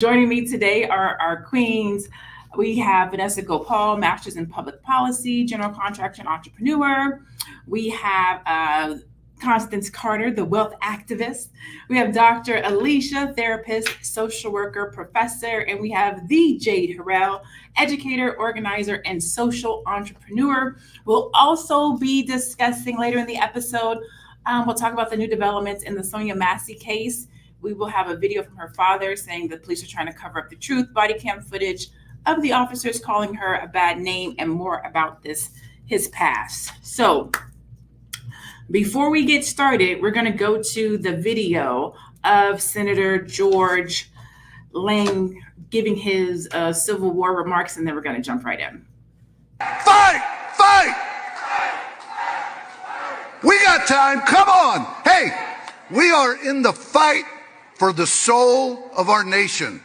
Joining me today are our queens. We have Vanessa Gopal, Master's in Public Policy, General Contractor and Entrepreneur. We have Constance Carter, the wealth activist. We have Dr. Alicia, therapist, social worker, professor. And we have the Jade Harrell, educator, organizer, and social entrepreneur. We'll also be discussing later in the episode, we'll talk about the new developments in the Sonya Massey case. We will have a video from her father saying the police are trying to cover up the truth, body cam footage of the officers calling her a bad name, and more about his past. So before we get started, we're going to go to the video of Senator George Lang giving his Civil War remarks, and then we're going to jump right in. Fight! Fight! We got time. Come on. Hey, we are in the fight for the soul of our nation.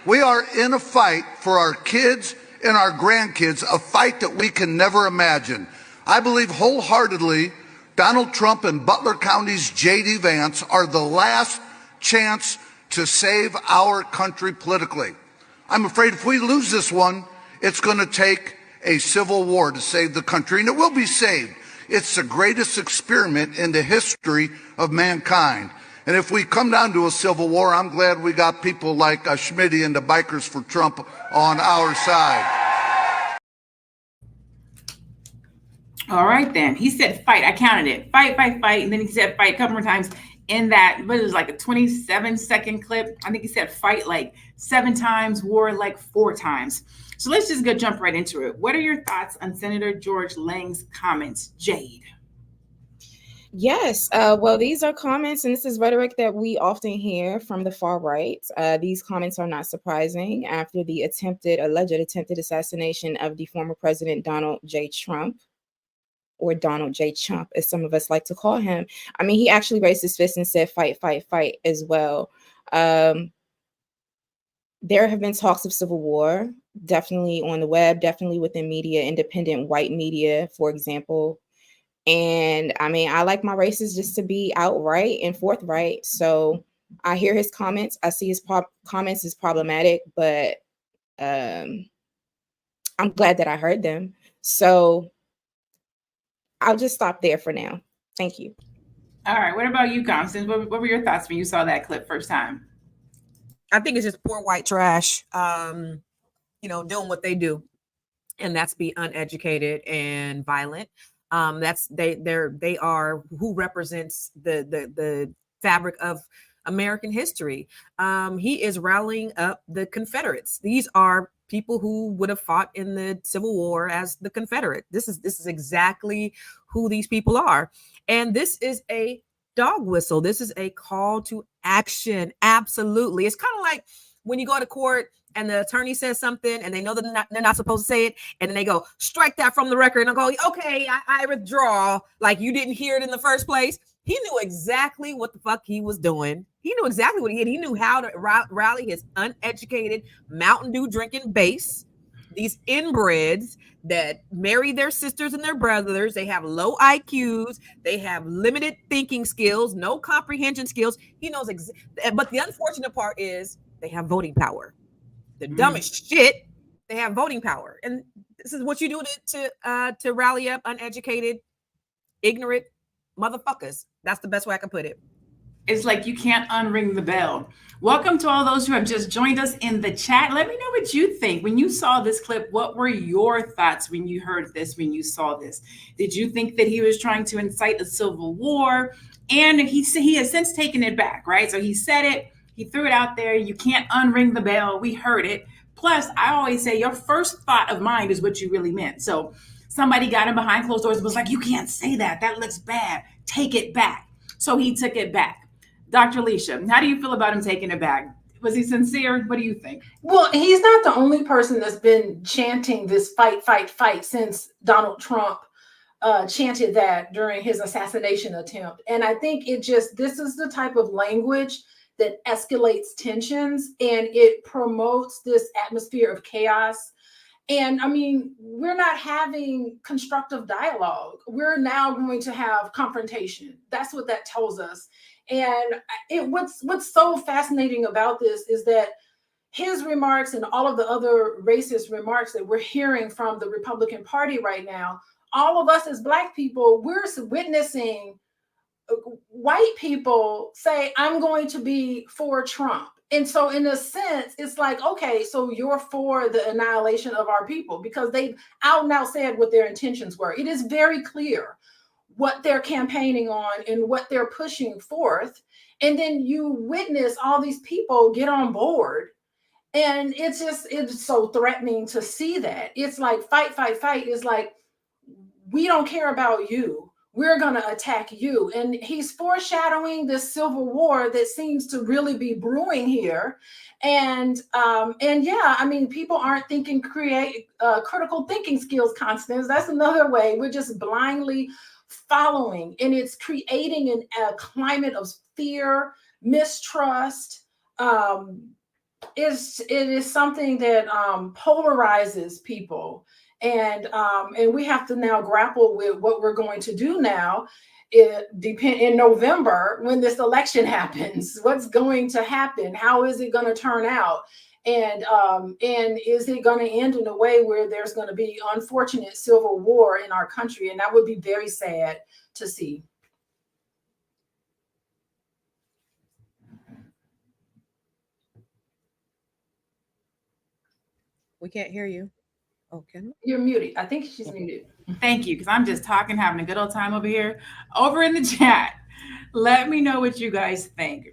We are in a fight for our kids and our grandkids, a fight that we can never imagine. I believe wholeheartedly Donald Trump and Butler County's J.D. Vance are the last chance to save our country politically. I'm afraid if we lose this one, it's going to take a civil war to save the country, and it will be saved. It's the greatest experiment in the history of mankind. And if we come down to a civil war, I'm glad we got people like Schmitty and the Bikers for Trump on our side. All right, then. He said fight. I counted it. Fight, fight, fight. And then he said fight a couple more times in that, what is like a 27-second clip. I think he said fight like 7 times, war like 4 times. So let's just go jump right into it. What are your thoughts on Senator George Lang's comments, Jade? Yes. Well, these are comments, and this is rhetoric that we often hear from the far right. These comments are not surprising after the alleged attempted assassination of the former president, Donald J. Trump, or Donald J. Chump, as some of us like to call him. I mean, he actually raised his fist and said, fight, fight, fight as well. There have been talks of civil war, definitely on the web, definitely within media, independent white media, for example. And I mean, I like my races just to be outright and forthright. So I hear his comments. I see his comments as problematic, but I'm glad that I heard them. So I'll just stop there for now. Thank you. All right. What about you, Constance? What were your thoughts when you saw that clip first time? I think it's just poor white trash, doing what they do. And that's be uneducated and violent. They are who represents the fabric of American history. He is rallying up the Confederates. These are people who would have fought in the Civil War as the Confederate. This is exactly who these people are. And this is a dog whistle. This is a call to action. Absolutely. It's kind of like when you go to court and the attorney says something and they know that they're not supposed to say it. And then they go, strike that from the record. And I'll go, okay, I withdraw. Like you didn't hear it in the first place. He knew exactly what the fuck he was doing. He knew exactly what he did. He knew how to rally his uneducated Mountain Dew drinking base. These inbreds that marry their sisters and their brothers. They have low IQs. They have limited thinking skills, no comprehension skills. He knows. But the unfortunate part is they have voting power. The dumbest shit, they have voting power. And this is what you do to rally up uneducated, ignorant motherfuckers. That's the best way I can put it. It's like you can't unring the bell. Welcome to all those who have just joined us in the chat. Let me know what you think. When you saw this clip, what were your thoughts when you heard this, when you saw this? Did you think that he was trying to incite a civil war? And he has since taken it back, right? So he said it. He threw it out there. You can't unring the bell. We heard it. Plus, I always say your first thought of mind is what you really meant. So somebody got him behind closed doors and was like, you can't say that. That looks bad. Take it back. So he took it back. Dr. Alicia, how do you feel about him taking it back? Was he sincere? What do you think? Well, he's not the only person that's been chanting this fight, fight, fight since Donald Trump chanted that during his assassination attempt. And I think this is the type of language that escalates tensions and it promotes this atmosphere of chaos. And I mean, we're not having constructive dialogue. We're now going to have confrontation. That's what that tells us. And what's so fascinating about this is that his remarks and all of the other racist remarks that we're hearing from the Republican Party right now, all of us as Black people, we're witnessing white people say, I'm going to be for Trump. And so in a sense, it's like, okay, so you're for the annihilation of our people, because they've out and out said what their intentions were. It is very clear what they're campaigning on and what they're pushing forth. And then you witness all these people get on board. And it's so threatening to see that. It's like fight, fight, fight. It's like, we don't care about you. We're going to attack you. And he's foreshadowing this civil war that seems to really be brewing here. And yeah, I mean, people aren't thinking critical thinking skills, Constance. That's another way. We're just blindly following, and it's creating a climate of fear, mistrust. It is something that polarizes people. And we have to now grapple with what we're going to do now. In November, when this election happens, what's going to happen? How is it going to turn out? And is it going to end in a way where there's going to be unfortunate civil war in our country? And that would be very sad to see. We can't hear you. Okay. You're muted. I think she's muted. Thank you, because I'm just talking, having a good old time over here. Over in the chat, let me know what you guys think.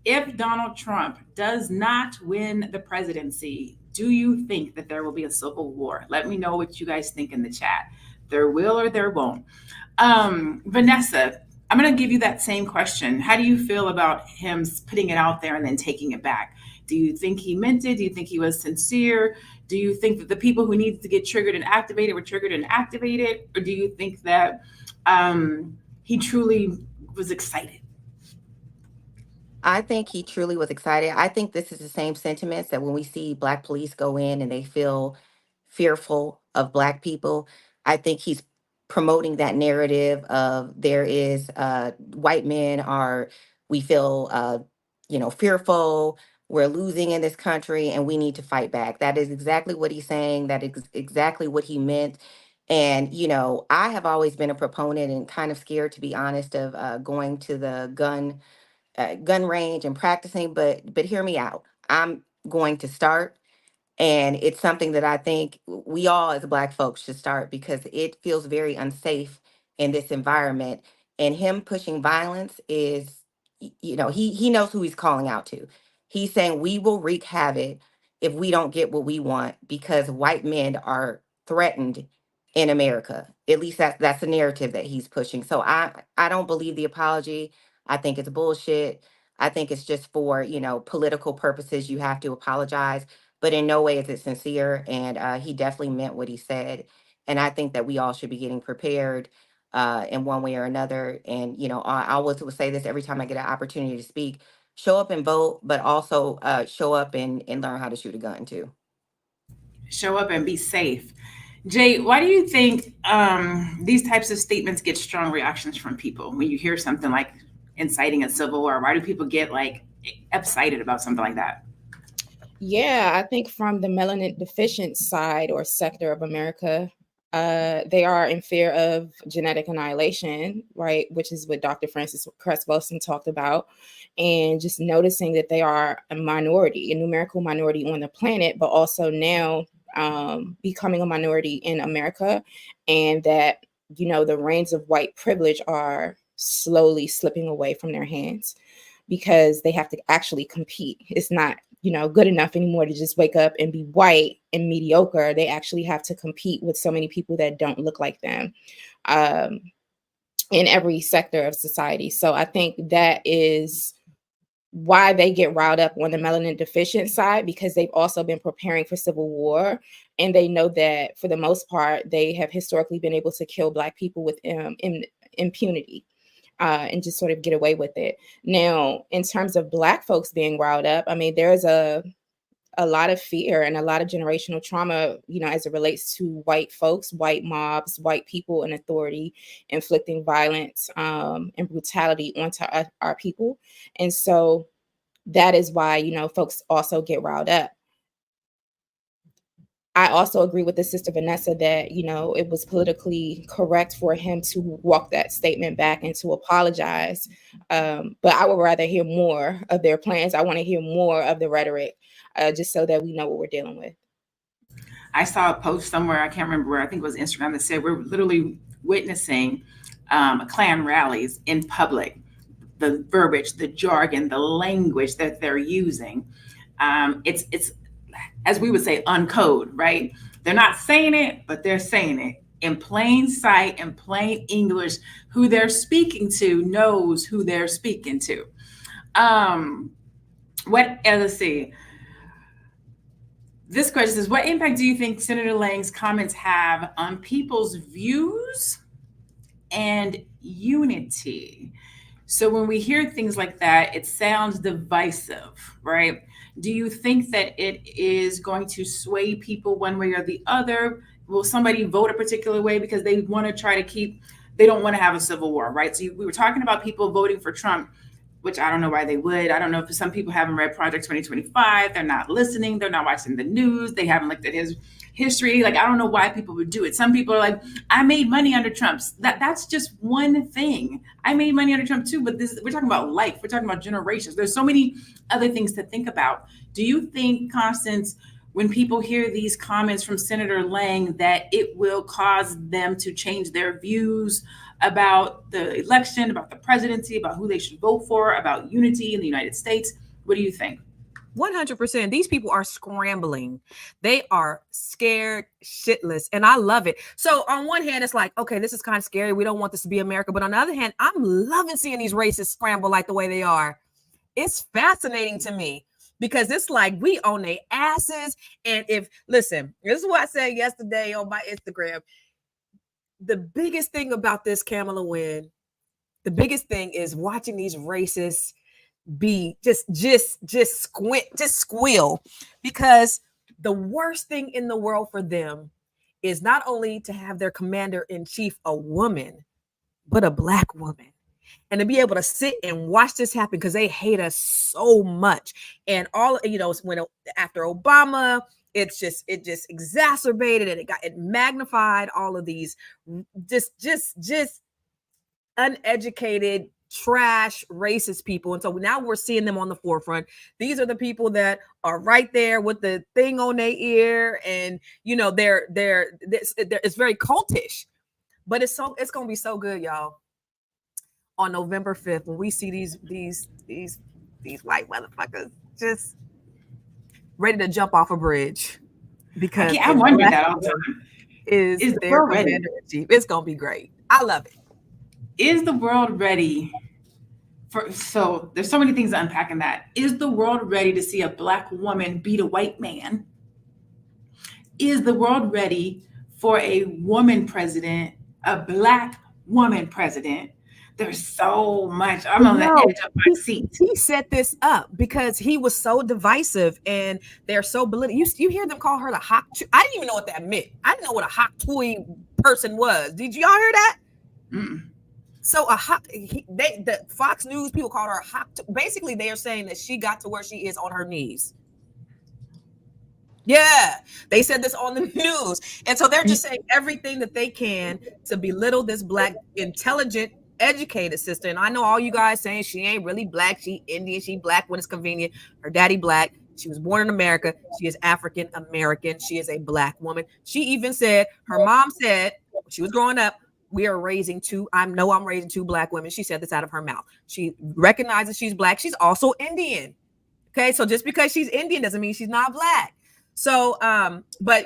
If Donald Trump does not win the presidency, do you think that there will be a civil war? Let me know what you guys think in the chat. There will or there won't. Vanessa, I'm going to give you that same question. How do you feel about him putting it out there and then taking it back? Do you think he meant it? Do you think he was sincere? Do you think that the people who needed to get triggered and activated were triggered and activated? Or do you think that he truly was excited? I think he truly was excited. I think this is the same sentiments that when we see Black police go in and they feel fearful of Black people, I think he's promoting that narrative of there is white men are, we feel, fearful. We're losing in this country and we need to fight back. That is exactly what he's saying. That is exactly what he meant. And, I have always been a proponent and kind of scared, to be honest, of going to the gun range and practicing, but hear me out. I'm going to start, and it's something that I think we all as Black folks should start because it feels very unsafe in this environment. And him pushing violence is, he knows who he's calling out to. He's saying we will wreak havoc if we don't get what we want because white men are threatened in America. At least that's the narrative that he's pushing. So I don't believe the apology. I think it's bullshit. I think it's just for, political purposes. You have to apologize, but in no way is it sincere. And he definitely meant what he said. And I think that we all should be getting prepared in one way or another. And, I always would say this every time I get an opportunity to speak, show up and vote, but also show up and learn how to shoot a gun too. Show up and be safe. Jay, why do you think these types of statements get strong reactions from people when you hear something like inciting a civil war? Why do people get like excited about something like that? Yeah, I think from the melanin deficient side or sector of America, they are in fear of genetic annihilation, right? Which is what Dr. Frances Cress Welsing talked about. And just noticing that they are a minority, a numerical minority on the planet, but also now becoming a minority in America. And that, the reins of white privilege are slowly slipping away from their hands because they have to actually compete. It's not, good enough anymore to just wake up and be white and mediocre. They actually have to compete with so many people that don't look like them in every sector of society. So I think that is why they get riled up on the melanin deficient side, because they've also been preparing for civil war. And they know that for the most part, they have historically been able to kill Black people with impunity. And just sort of get away with it. Now, in terms of Black folks being riled up, I mean, there's a lot of fear and a lot of generational trauma, as it relates to white folks, white mobs, white people in authority, inflicting violence and brutality onto our people. And so that is why, folks also get riled up. I also agree with the sister Vanessa that, it was politically correct for him to walk that statement back and to apologize. But I would rather hear more of their plans. I want to hear more of the rhetoric, just so that we know what we're dealing with. I saw a post somewhere, I can't remember where, I think it was Instagram, that said we're literally witnessing Klan rallies in public. The verbiage, the jargon, the language that they're using, it's as we would say, uncode, right? They're not saying it, but they're saying it in plain sight, in plain English. Who they're speaking to knows who they're speaking to. Let's see. This question says, what impact do you think Senator Lang's comments have on people's views and unity? So when we hear things like that, it sounds divisive, right? Do you think that it is going to sway people one way or the other? Will somebody vote a particular way because they want to try to they don't want to have a civil war, right? So we were talking about people voting for Trump, which I don't know why they would. I don't know if some people haven't read Project 2025. They're not listening. They're not watching the news. They haven't looked at his history. Like, I don't know why people would do it. Some people are like, I made money under Trump's. That's just one thing. I made money under Trump too, but we're talking about life. We're talking about generations. There's so many other things to think about. Do you think, Constance, when people hear these comments from Senator Lang, that it will cause them to change their views about the election, about the presidency, about who they should vote for, about unity in the United States? What do you think? 100%. These people are scrambling. They are scared shitless. And I love it. So on one hand, it's like, okay, this is kind of scary. We don't want this to be America. But on the other hand, I'm loving seeing these racists scramble like the way they are. It's fascinating to me because it's like we own their asses. And listen, this is what I said yesterday on my Instagram. The biggest thing about this Kamala win, the biggest thing is watching these racists be just squeal, because the worst thing in the world for them is not only to have their commander-in-chief a woman, but a Black woman. And to be able to sit and watch this happen because they hate us so much. And when after Obama, it just exacerbated and it magnified all of these just uneducated, trash, racist people. And so now we're seeing them on the forefront. These are the people that are right there with the thing on their ear, and it's very cultish. But it's gonna be so good, y'all. On November 5th, when we see these white motherfuckers just ready to jump off a bridge, because I wonder that all the time. Is their commander-in-chief. It's gonna be great. I love it. Is the world ready so there's so many things to unpack in that. Is the world ready to see a Black woman beat a white man? Is the world ready for a woman president, a Black woman president? There's so much. I'm on the edge of my seat. He set this up because he was so divisive, and they're so belligerent. You hear them call her the hot. I didn't even know what that meant. I didn't know what a hot toy person was. Did y'all hear that? Mm-mm. So the Fox News people called her hot. Basically, they are saying that she got to where she is on her knees. Yeah, they said this on the news. And so they're just saying everything that they can to belittle this Black, intelligent, educated sister. And I know all you guys saying she ain't really Black. She Indian. She Black when it's convenient. Her daddy Black. She was born in America. She is African American. She is a Black woman. She even said, her mom said when she was growing up, I'm raising two Black women. She said this out of her mouth. She recognizes she's Black. She's also Indian. Okay. So just because she's Indian doesn't mean she's not Black. So, but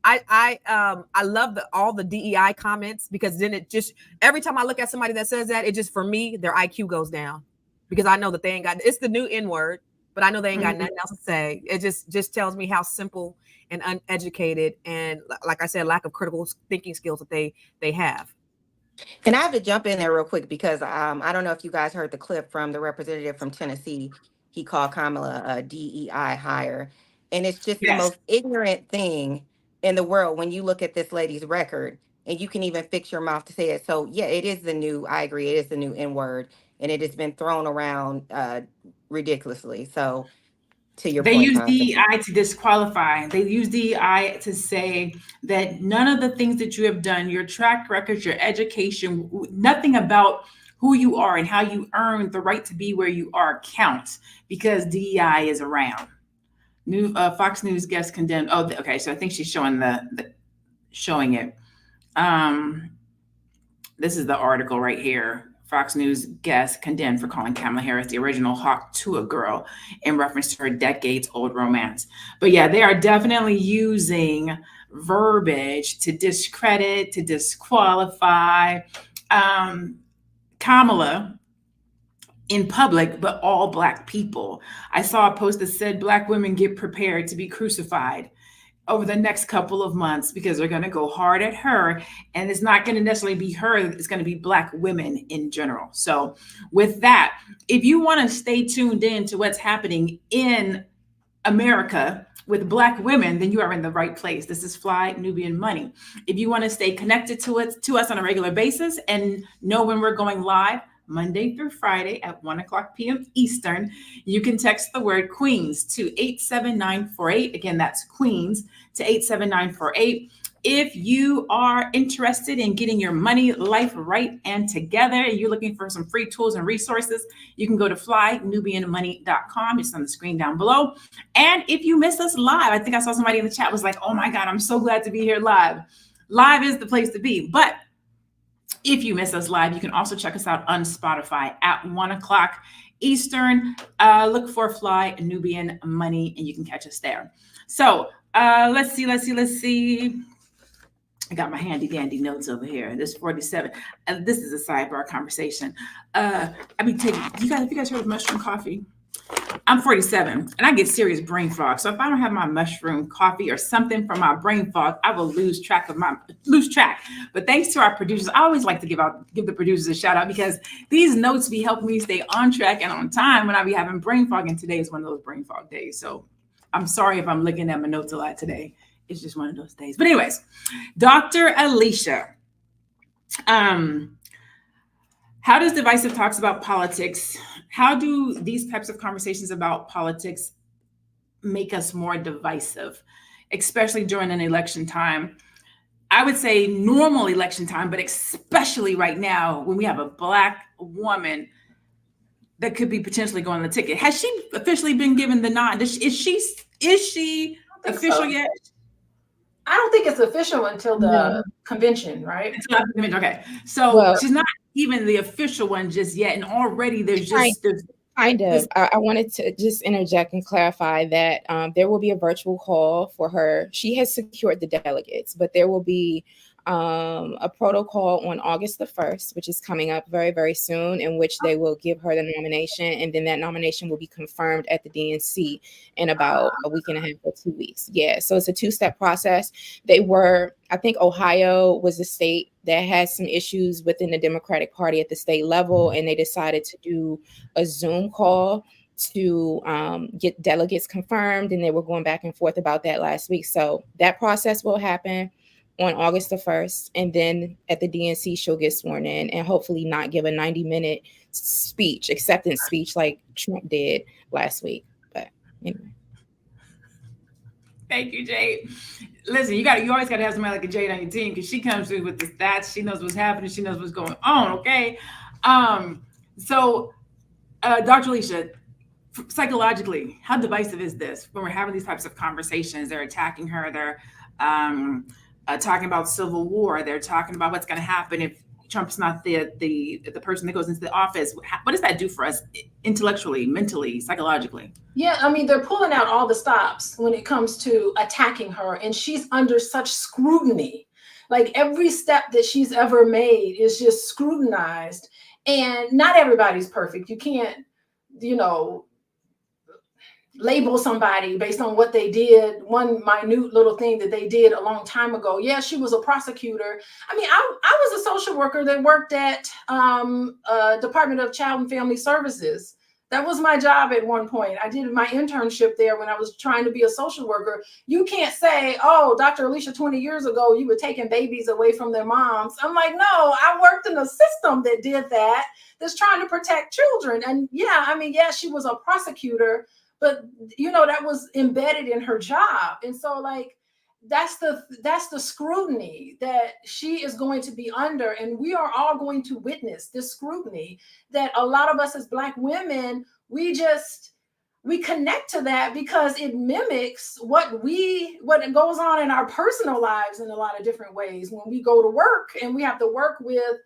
I love all the DEI comments, because then it just, every time I look at somebody that says that, it just, for me, their IQ goes down, because I know that they ain't got, it's the new N word, but I know they ain't got nothing else to say. It just tells me how simple and uneducated, and like I said, lack of critical thinking skills that they have. And I have to jump in there real quick, because I don't know if you guys heard the clip from the representative from Tennessee. He called Kamala a DEI hire. And it's just the most ignorant thing in the world when you look at this lady's record, and you can even fix your mouth to say it. So yeah, I agree, it is the new N word, and it has been thrown around ridiculously. So to your They point, use Constance. DEI to disqualify. They use DEI to say that none of the things that you have done, your track records, your education, nothing about who you are and how you earned the right to be where you are counts because DEI is around. New Fox News guest condemned. Oh, okay. So I think she's showing showing it. This is the article right here. Fox News guest condemned for calling Kamala Harris the original hawk to a girl in reference to her decades-old romance. But yeah, they are definitely using verbiage to discredit, to disqualify Kamala in public, but all Black people. I saw a post that said Black women get prepared to be crucified over the next couple of months because they're going to go hard at her, and it's not going to necessarily be her, it's going to be Black women in general. So with that, if you want to stay tuned in to what's happening in America with Black women, then you are in the right place. This is Fly Nubian Money. If you want to stay connected to us on a regular basis and know when we're going live, Monday through Friday at 1:00 p.m. Eastern, you can text the word Queens to 87948. Again, that's Queens to 87948. If you are interested in getting your money life right and together, and you're looking for some free tools and resources, you can go to flynubianmoney.com. It's on the screen down below. And if you miss us live, I think I saw somebody in the chat was like, oh my God, I'm so glad to be here live. Live is the place to be. But if you miss us live, you can also check us out on Spotify at 1:00 Eastern. Look for Fly Nubian Money and you can catch us there. So let's see. I got my handy dandy notes over here. This 47. This is a sidebar conversation. I be taking, have you guys heard of mushroom coffee? I'm 47 and I get serious brain fog. So if I don't have my mushroom coffee or something for my brain fog, I will lose track. But thanks to our producers, I always like to give the producers a shout out because these notes be helping me stay on track and on time when I be having brain fog. And today is one of those brain fog days. So I'm sorry if I'm looking at my notes a lot today. It's just one of those days. But anyways, Dr. Alicia, how does divisive talks about politics, how do these types of conversations about politics make us more divisive, especially during an election time? I would say normal election time, but especially right now when we have a Black woman that could be potentially going on the ticket. Has she officially been given the nod? Is she official yet? I don't think it's official until the convention, right? Okay. So she's not even the official one just yet. And already there's kind of. I wanted to just interject and clarify that there will be a virtual call for her. She has secured the delegates, but there will be a protocol on August the 1st, which is coming up very, very soon, in which they will give her the nomination, and then that nomination will be confirmed at the DNC in about a week and a half or 2 weeks. Yeah, so it's a two-step process. I think Ohio was the state that had some issues within the Democratic Party at the state level, and they decided to do a Zoom call to get delegates confirmed, and they were going back and forth about that last week. So that process will happen on August the 1st, and then at the DNC, she'll get sworn in and hopefully not give a 90-minute acceptance speech like Trump did last week. But anyway. Thank you, Jade. Listen, you always got to have somebody like a Jade on your team because she comes through with the stats. She knows what's happening. She knows what's going on. Okay. So Dr. Alicia, psychologically, how divisive is this when we're having these types of conversations? They're attacking her. They're talking about civil war. They're talking about what's going to happen if Trump's not the person that goes into the office. What does that do for us intellectually, mentally, psychologically? Yeah, I mean, they're pulling out all the stops when it comes to attacking her, and she's under such scrutiny. Like every step that she's ever made is just scrutinized, and not everybody's perfect. You can't, label somebody based on what they did, one minute little thing that they did a long time ago. Yeah, she was a prosecutor. I mean, I was a social worker that worked at Department of Child and Family Services. That was my job at one point. I did my internship there when I was trying to be a social worker. You can't say, oh, Dr. Alicia, 20 years ago, you were taking babies away from their moms. I'm like, no, I worked in a system that did that, that's trying to protect children. And yeah, I mean, yeah, she was a prosecutor, but that was embedded in her job. And so like that's the scrutiny that she is going to be under, and we are all going to witness this scrutiny that a lot of us as Black women, we connect to that because it mimics what goes on in our personal lives in a lot of different ways. When we go to work and we have to work with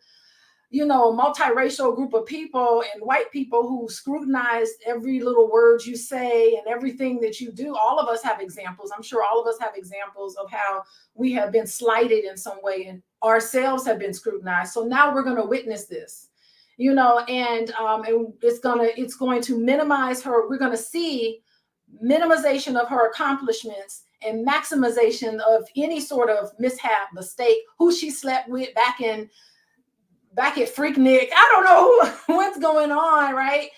multiracial group of people and white people who scrutinize every little word you say and everything that you do. All of us have examples. I'm sure all of us have examples of how we have been slighted in some way and ourselves have been scrutinized. So now we're going to witness this, and it's going to minimize her. We're going to see minimization of her accomplishments and maximization of any sort of mishap, mistake, who she slept with back at Freaknik. I don't know what's going on, right?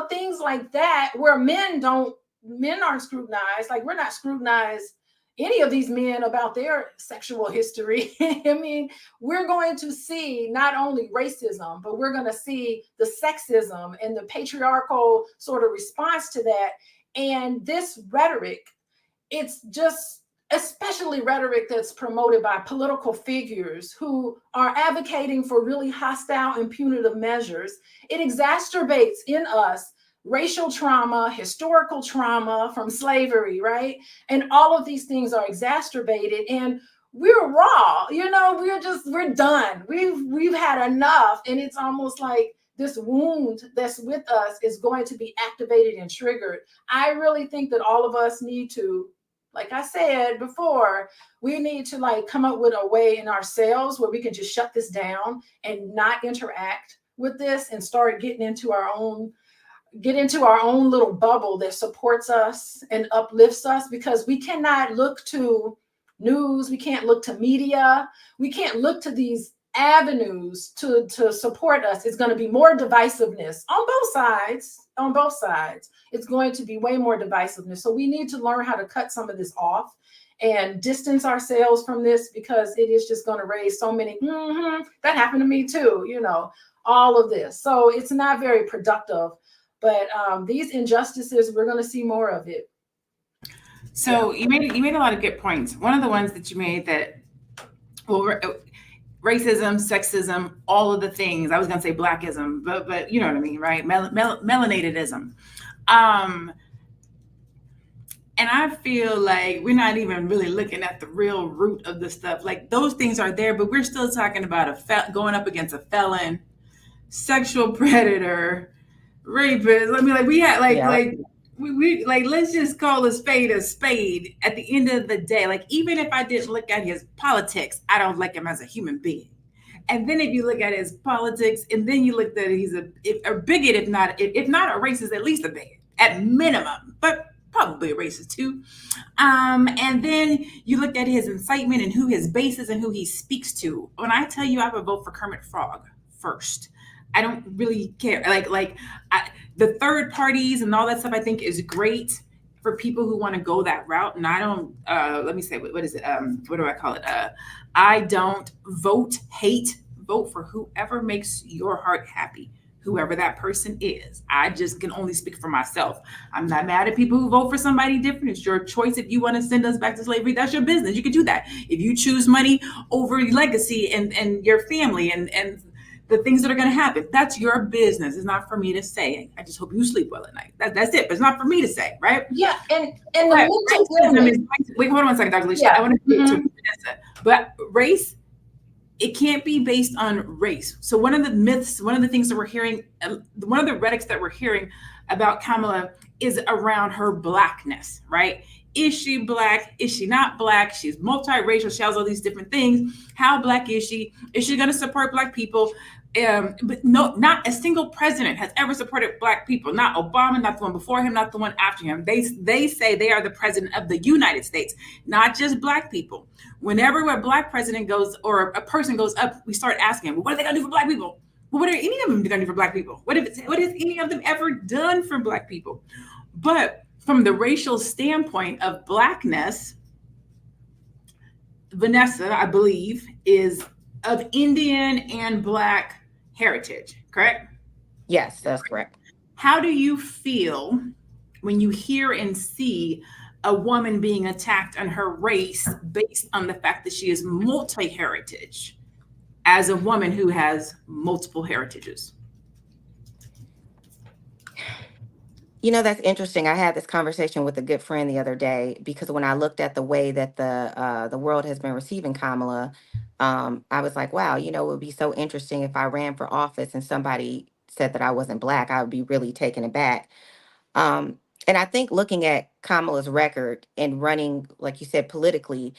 Things like that where men aren't scrutinized. Like we're not scrutinized any of these men about their sexual history. I mean, we're going to see not only racism, but we're going to see the sexism and the patriarchal sort of response to that. And this rhetoric, it's just especially rhetoric that's promoted by political figures who are advocating for really hostile and punitive measures. It exacerbates in us racial trauma, historical trauma from slavery, right? And all of these things are exacerbated, and we're raw, we're done. We've had enough. And it's almost like this wound that's with us is going to be activated and triggered. I really think that all of us need to, like I said before, we need to come up with a way in ourselves where we can just shut this down and not interact with this and start get into our own little bubble that supports us and uplifts us, because we cannot look to news. We can't look to media. We can't look to these avenues to support us. It's going to be more divisiveness on both sides. It's going to be way more divisiveness. So we need to learn how to cut some of this off and distance ourselves from this, because it is just going to raise so many, that happened to me too, all of this. So it's not very productive, but these injustices, we're going to see more of it. So you made a lot of good points. One of the ones that you made that, racism, sexism, all of the things. I was going to say blackism, but you know what I mean, right? Melanatedism. And I feel like we're not even really looking at the real root of the stuff. Like those things are there, but we're still talking about going up against a felon, sexual predator, rapist. I mean, we had we let's just call a spade at the end of the day. Like, even if I didn't look at his politics, I don't like him as a human being. And then if you look at his politics, and then you look at he's a bigot, if not a racist, at least a bigot at minimum, but probably a racist too. And then you look at his incitement and who his base is and who he speaks to. When I tell you I would vote for Kermit Frog first, I don't really care. The third parties and all that stuff I think is great for people who want to go that route. And I don't, let me say, what is it? What do I call it? I don't hate, vote for whoever makes your heart happy, whoever that person is. I just can only speak for myself. I'm not mad at people who vote for somebody different. It's your choice. If you want to send us back to slavery, that's your business. You can do that. If you choose money over legacy and your family and the things that are going to happen, that's your business. It's not for me to say. I just hope you sleep well at night. That's it. But it's not for me to say, right? Yeah, and wait, hold on one second, Dr. Alicia. Yeah. I want to get to Vanessa. But race, it can't be based on race. So one of the myths, one of the things that we're hearing, one of the rhetorics that we're hearing about Kamala is around her blackness, right? Is she Black? Is she not Black? She's multiracial. She has all these different things. How Black is she? Is she going to support Black people? But no, not a single president has ever supported Black people. Not Obama, not the one before him, not the one after him. They say they are the president of the United States, not just Black people. Whenever a Black president goes or a person goes up, we start asking, well, what are they going to do for Black people? Well, what are any of them going to do for Black people? What has any of them ever done for Black people? But from the racial standpoint of Blackness, Vanessa, I believe, is of Indian and Black heritage, correct? Yes, that's correct. How do you feel when you hear and see a woman being attacked on her race based on the fact that she is multi-heritage as a woman who has multiple heritages. You know, that's interesting. I had this conversation with a good friend the other day because when I looked at the way that the world has been receiving Kamala, I was like, wow, you know, it would be so interesting if I ran for office and somebody said that I wasn't black. I would be really taken aback. Um, and I think looking at Kamala's record and running, like you said, politically,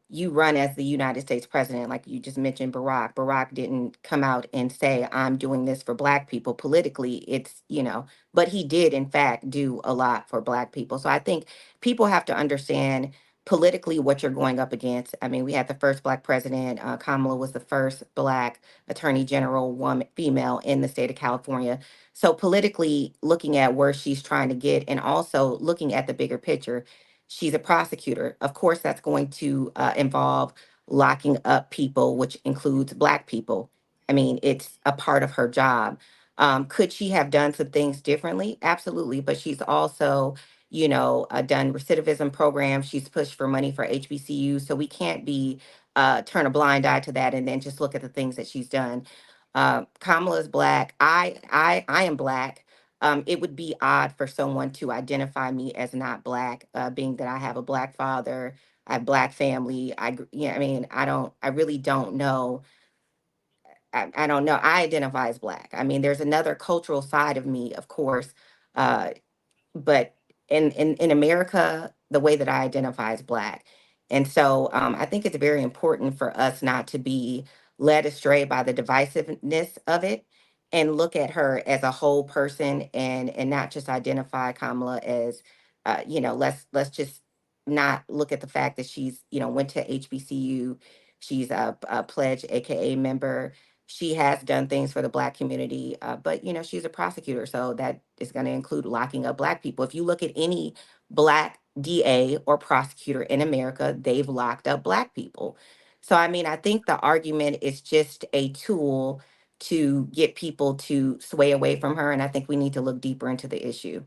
you run as the United States president, like you just mentioned Barack. Barack didn't come out and say, I'm doing this for Black people politically. It's, you know, but he did, in fact, do a lot for Black people. So I think people have to understand politically what you're going up against. I mean, we had the first Black president. Kamala was the first Black attorney general, woman, female in the state of California. So politically, looking at where she's trying to get and also looking at the bigger picture, she's a prosecutor. Of course, that's going to involve locking up people, which includes Black people. I mean, it's a part of her job. Could she have done some things differently? Absolutely. But she's also, you know, done recidivism programs. She's pushed for money for HBCUs. So we can't be turn a blind eye to that and then just look at the things that she's done. Kamala is Black. I am Black. It would be odd for someone to identify me as not Black, being that I have a Black father, I have Black family. Yeah, I mean, I really don't know. I don't know. I identify as Black. I mean, there's another cultural side of me, of course, uh, but in America, the way that I identify is Black. And so I think it's very important for us not to be led astray by the divisiveness of it and look at her as a whole person and not just identify Kamala as you know, let's just not look at the fact that she's, you know, went to HBCU, she's a pledge AKA member, she has done things for the Black community, but you know, she's a prosecutor, so that is going to include locking up Black people. If you look at any Black DA or prosecutor in America, they've locked up Black people. So I mean, I think the argument is just a tool to get people to sway away from her, and I think we need to look deeper into the issue.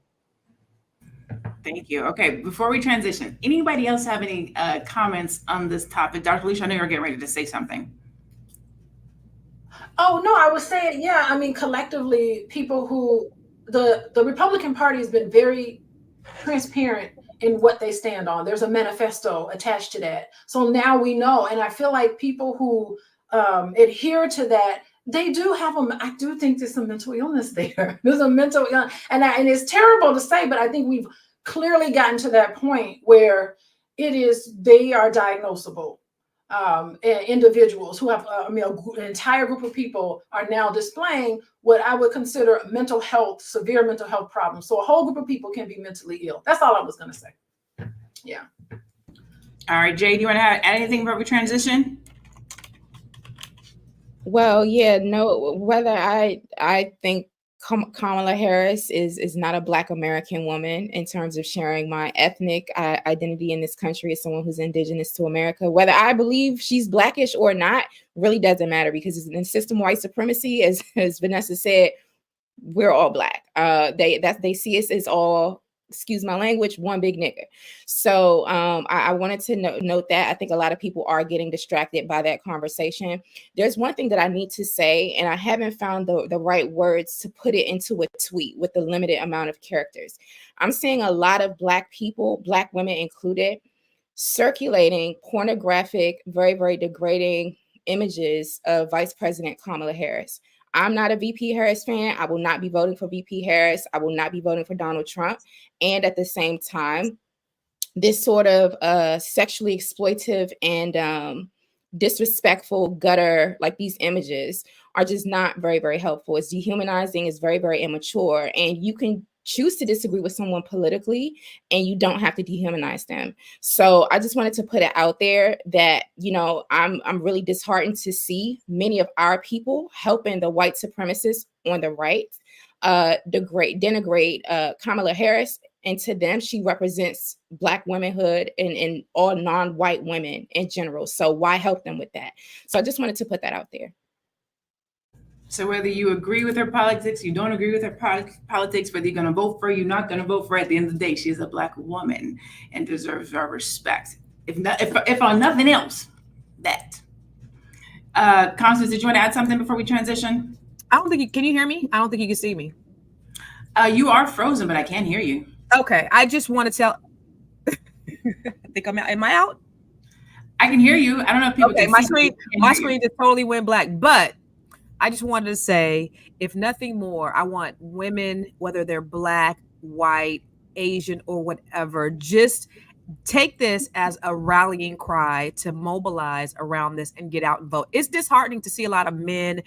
Thank you. Okay, before we transition, anybody else have any comments on this topic? Dr. Leisha, I know you're getting ready to say something. Oh no, I was saying, yeah, I mean, collectively, people who the Republican Party has been very transparent in what they stand on. There's a manifesto attached to that. So now we know. And I feel like people who adhere to that, they do have I do think there's some mental illness there. There's a mental illness. And it's terrible to say, but I think we've clearly gotten to that point where they are diagnosable. Individuals who have, I mean, an entire group of people are now displaying what I would consider mental health, severe mental health problems. So a whole group of people can be mentally ill. That's all I was going to say. Yeah. All right, Jay, do you want to add anything before we transition? Well, yeah, no, whether I think Kamala Harris is not a Black American woman in terms of sharing my ethnic identity in this country as someone who's indigenous to America. Whether I believe she's Blackish or not really doesn't matter because in system white supremacy, as Vanessa said, we're all Black. They see us as all, excuse my language, one big nigga. So I wanted to note that. I think a lot of people are getting distracted by that conversation. There's one thing that I need to say, and I haven't found the right words to put it into a tweet with the limited amount of characters. I'm seeing a lot of Black people, Black women included, circulating pornographic, very, very degrading images of Vice President Kamala Harris. I'm not a VP Harris fan. I will not be voting for VP Harris. I will not be voting for Donald Trump. And at the same time, this sort of sexually exploitive and disrespectful gutter, like these images, are just not very, very helpful. It's dehumanizing. It's very, very immature. And you can choose to disagree with someone politically and you don't have to dehumanize them. So I just wanted to put it out there that, you know, I'm really disheartened to see many of our people helping the white supremacists on the right denigrate Kamala Harris. And to them, she represents Black womanhood and all non-white women in general. So why help them with that? So I just wanted to put that out there. So whether you agree with her politics, you don't agree with her politics, whether you're going to vote for her, you're not going to vote for her, at the end of the day, she's a Black woman and deserves our respect. If on nothing else, that. Constance, did you want to add something before we transition? I don't think can you hear me? I don't think you can see me. You are frozen, but I can hear you. Okay, I just want to tell. I think I'm out. Am I out? I can hear you. I don't know if people can my see screen. My screen just totally went black. But I just wanted to say, if nothing more, I want women, whether they're Black, white, Asian, or whatever, just take this as a rallying cry to mobilize around this and get out and vote. It's disheartening to see a lot of men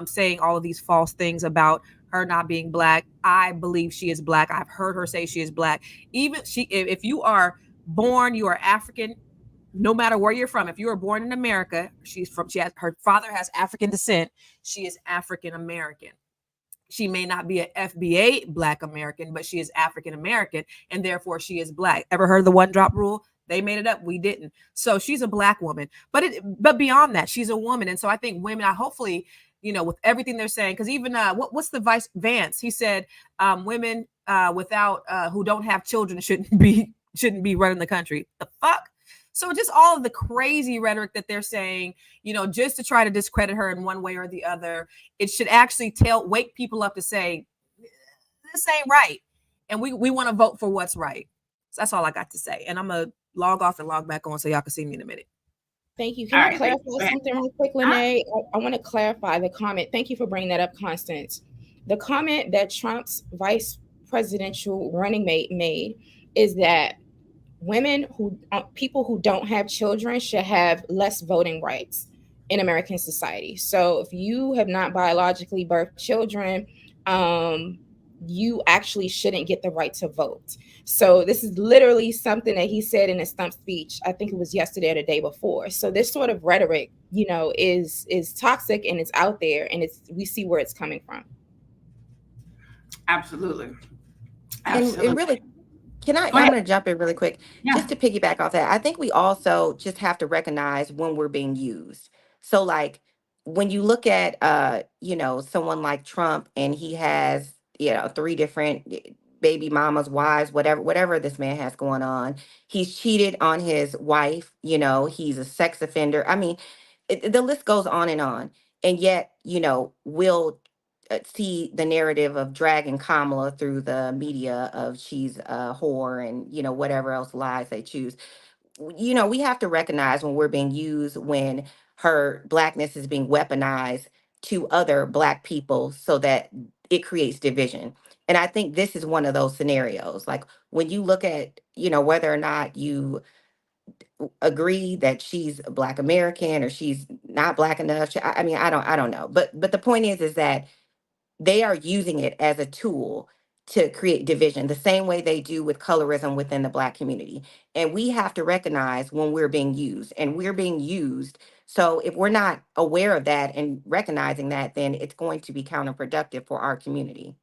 saying all of these false things about her not being Black. I believe she is Black. I've heard her say she is Black. Even if you are born, you are African, no matter where you're from. If you were born in America, her father has African descent. She is African American. She may not be an FBA Black American, but she is African American, and therefore she is Black. Ever heard of the one drop rule? They made it up. We didn't. So she's a Black woman. But beyond that, she's a woman. And so I think women, hopefully, with everything they're saying, because even what's the Vice Vance? He said women without who don't have children shouldn't be running the country. The fuck? So just all of the crazy rhetoric that they're saying, just to try to discredit her in one way or the other, it should actually wake people up to say, this ain't right. And we want to vote for what's right. So that's all I got to say. And I'm going to log off and log back on so y'all can see me in a minute. Thank you. Can I clarify something real quick, Lene? I want to clarify the comment. Thank you for bringing that up, Constance. The comment that Trump's vice presidential running mate made is that people who don't have children should have less voting rights in American society. So if you have not biologically birthed children, you actually shouldn't get the right to vote. So this is literally something that he said in a stump speech. I think it was yesterday or the day before. So this sort of rhetoric, is toxic, and it's out there, and we see where it's coming from. Absolutely. And really, I'm going to jump in really quick, just to piggyback off that. I think we also just have to recognize when we're being used. So like when you look at, someone like Trump, and he has, 3 different baby mamas, wives, whatever this man has going on. He's cheated on his wife, he's a sex offender. I mean, the list goes on. And yet, we'll see the narrative of dragging Kamala through the media of she's a whore and, whatever else lies they choose. We have to recognize when we're being used, when her Blackness is being weaponized to other Black people so that it creates division. And I think this is one of those scenarios. Like when you look at, whether or not you agree that she's a Black American or she's not Black enough. I don't know. But the point is that they are using it as a tool to create division, the same way they do with colorism within the Black community. And we have to recognize when we're being used, and we're being used. So if we're not aware of that and recognizing that, then it's going to be counterproductive for our community.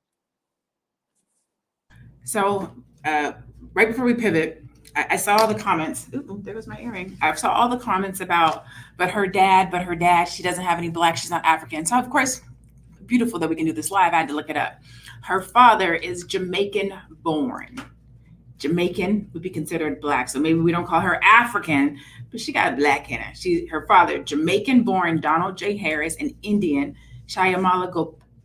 So right before we pivot, I saw all the comments. Ooh, there goes my earring. I saw all the comments about, but her dad, she doesn't have any Black, she's not African. So of course, beautiful that we can do this live. I had to look it up. Her father is Jamaican born. Jamaican would be considered Black. So maybe we don't call her African, but she got Black in her. Her father, Jamaican born Donald J. Harris, and Indian Shyamala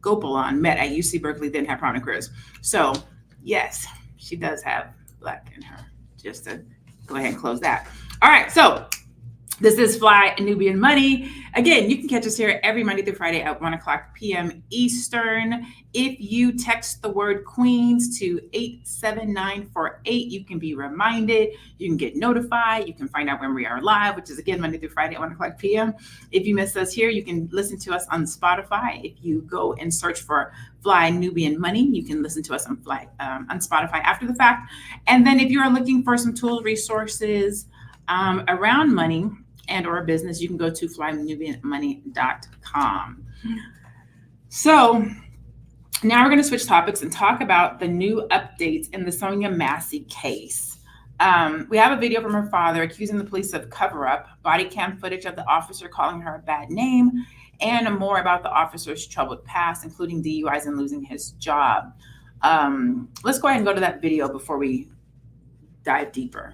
Gopalan, met at UC Berkeley, then had prominent careers. So yes, she does have Black in her. Just to go ahead and close that. All right, so this is Fly Nubian Money. Again, you can catch us here every Monday through Friday at 1:00 p.m. Eastern. If you text the word Queens to 87948, you can be reminded. You can get notified. You can find out when we are live, which is again Monday through Friday at 1:00 p.m. If you miss us here, you can listen to us on Spotify. If you go and search for Fly Nubian Money, you can listen to us on Spotify after the fact. And then if you are looking for some tools, resources around money and or business, you can go to flynubianmoney.com. So now we're going to switch topics and talk about the new updates in the Sonya Massey case. We have a video from her father accusing the police of cover-up, body cam footage of the officer calling her a bad name, and more about the officer's troubled past, including DUIs and losing his job. Let's go ahead and go to that video before we dive deeper.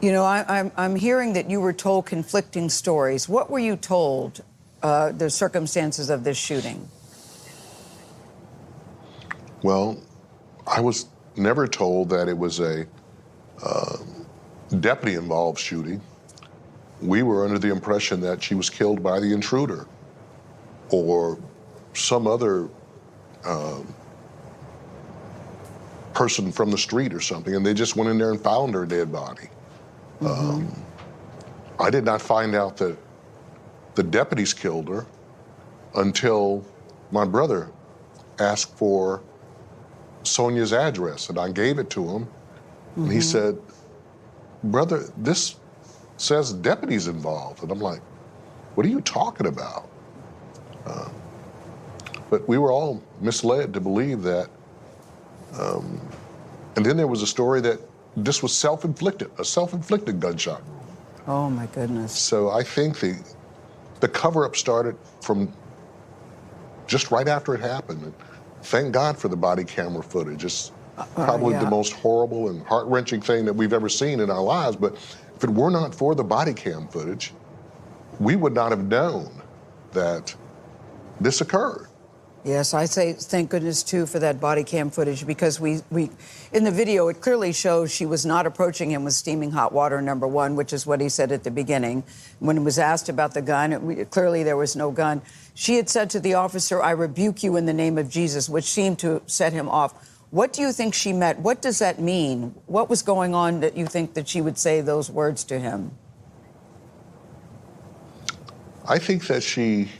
You know, I'm hearing that you were told conflicting stories. What were you told, the circumstances of this shooting? Well, I was never told that it was a deputy-involved shooting. We were under the impression that she was killed by the intruder or some other person from the street or something, and they just went in there and found her dead body. I did not find out that the deputies killed her until my brother asked for Sonya's address, and I gave it to him. And he said, "Brother, this says deputies involved." And I'm like, "What are you talking about?" But we were all misled to believe that. And then there was a story that this was self-inflicted, a self-inflicted gunshot. Oh, my goodness. So I think the cover-up started from just right after it happened. And thank God for the body camera footage. It's probably the most horrible and heart-wrenching thing that we've ever seen in our lives. But if it were not for the body cam footage, we would not have known that this occurred. Yes, I say thank goodness, too, for that body cam footage, because we in the video, it clearly shows she was not approaching him with steaming hot water, number one, which is what he said at the beginning. When he was asked about the gun, clearly there was no gun. She had said to the officer, "I rebuke you in the name of Jesus," which seemed to set him off. What do you think she meant? What does that mean? What was going on that you think that she would say those words to him? I think that she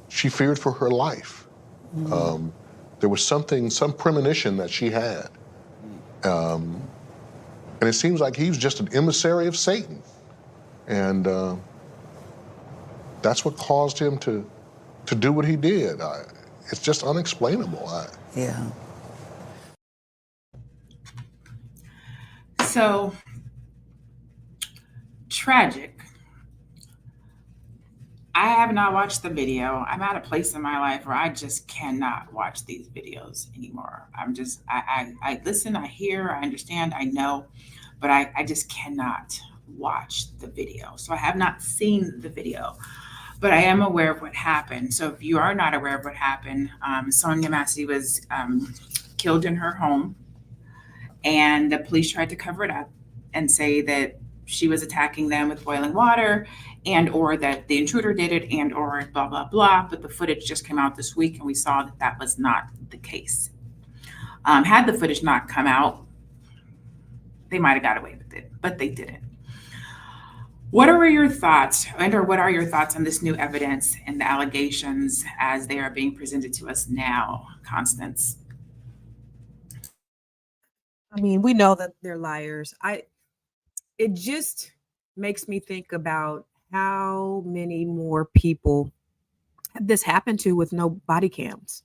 feared for her life. There was some premonition that she had. And it seems like he was just an emissary of Satan. And that's what caused him to do what he did. It's just unexplainable. Yeah. So tragic. I have not watched the video. I'm at a place in my life where I just cannot watch these videos anymore. I listen, I hear, I understand, I know, but I just cannot watch the video. So I have not seen the video, but I am aware of what happened. So if you are not aware of what happened, Sonya Massey was killed in her home, and the police tried to cover it up and say that she was attacking them with boiling water, and or that the intruder did it, and or blah, blah, blah. But the footage just came out this week, and we saw that that was not the case. Had the footage not come out, they might have got away with it, but they didn't. What are your thoughts, or what are your thoughts on this new evidence and the allegations as they are being presented to us now, Constance? I mean, we know that they're liars. It just makes me think about how many more people have this happened to with no body cams.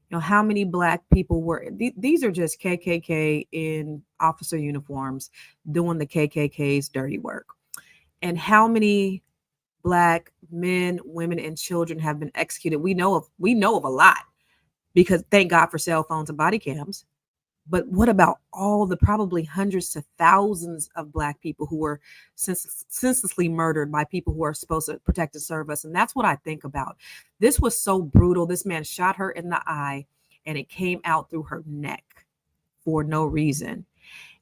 You know, how many Black people were, these are just KKK in officer uniforms doing the KKK's dirty work. And how many Black men, women, and children have been executed. We know of a lot, because thank God for cell phones and body cams. But what about all the probably hundreds to thousands of Black people who were senselessly murdered by people who are supposed to protect and serve us? And that's what I think about. This was so brutal. This man shot her in the eye, and it came out through her neck for no reason.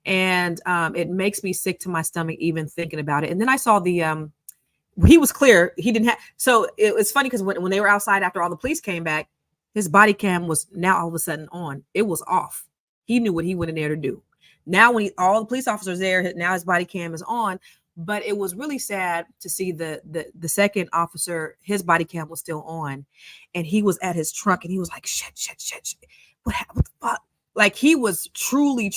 And it makes me sick to my stomach even thinking about it. And then I saw he was clear. He didn't have, so it was funny because when they were outside after all the police came back, his body cam was now all of a sudden on. It was off. He knew what he went in there to do. Now, when all the police officers there, now his body cam is on. But it was really sad to see the second officer, his body cam was still on, and he was at his trunk, and he was like, shit. What happened? What the fuck? Like, he was truly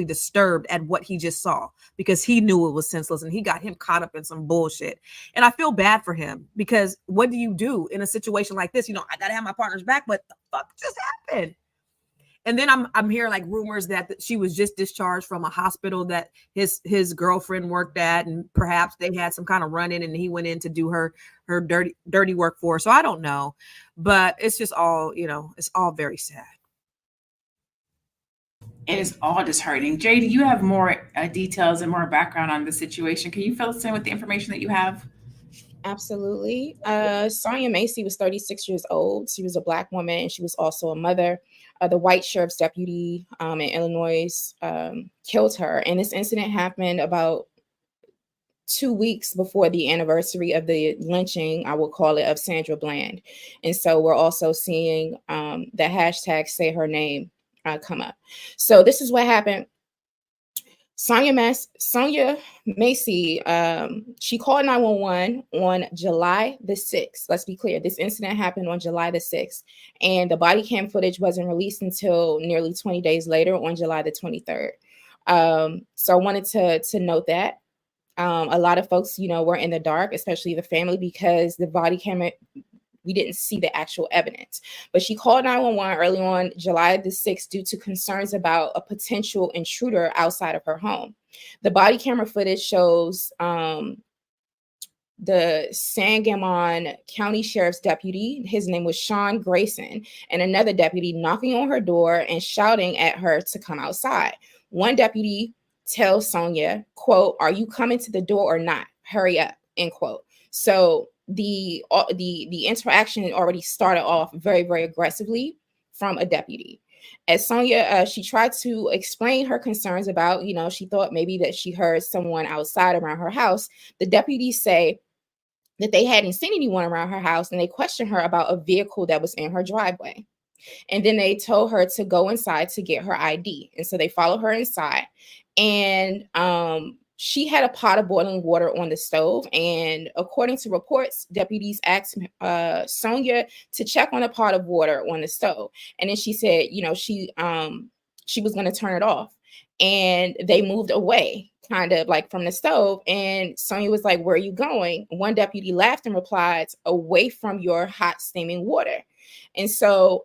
disturbed at what he just saw, because he knew it was senseless, and he got him caught up in some bullshit. And I feel bad for him, because what do you do in a situation like this? You know, I got to have my partner's back, but the fuck just happened? And then I'm hearing like rumors that she was just discharged from a hospital that his girlfriend worked at, and perhaps they had some kind of run-in and he went in to do her dirty work for her. So I don't know, but it's just all, it's all very sad. It is all disheartening. Jay, do you have more details and more background on the situation? Can you fill us in with the information that you have? Absolutely. Sonya Massey was 36 years old. She was a Black woman, and she was also a mother. The white sheriff's deputy in Illinois killed her. And this incident happened about 2 weeks before the anniversary of the lynching, I would call it, of Sandra Bland. And so we're also seeing the hashtag say her name come up. So this is what happened. Sonya Massey, she called 911 on July the 6th. Let's be clear. This incident happened on July the 6th, and the body cam footage wasn't released until nearly 20 days later on July the 23rd. So I wanted to note that. A lot of folks, were in the dark, especially the family, because the body camera, we didn't see the actual evidence. But she called 911 early on July the 6th due to concerns about a potential intruder outside of her home. The body camera footage shows the Sangamon County Sheriff's deputy, his name was Sean Grayson, and another deputy knocking on her door and shouting at her to come outside. One deputy tells Sonya, quote, "Are you coming to the door or not? Hurry up," end quote. So the interaction already started off very, very aggressively from a deputy. As Sonya, she tried to explain her concerns about, she thought maybe that she heard someone outside around her house. The deputies say that they hadn't seen anyone around her house, and they questioned her about a vehicle that was in her driveway. And then they told her to go inside to get her ID. And so they followed her inside. And she had a pot of boiling water on the stove. And according to reports, deputies asked Sonya to check on a pot of water on the stove. And then she said, she was going to turn it off. And they moved away, kind of like from the stove. And Sonya was like, "Where are you going?" One deputy laughed and replied, "Away from your hot steaming water." And so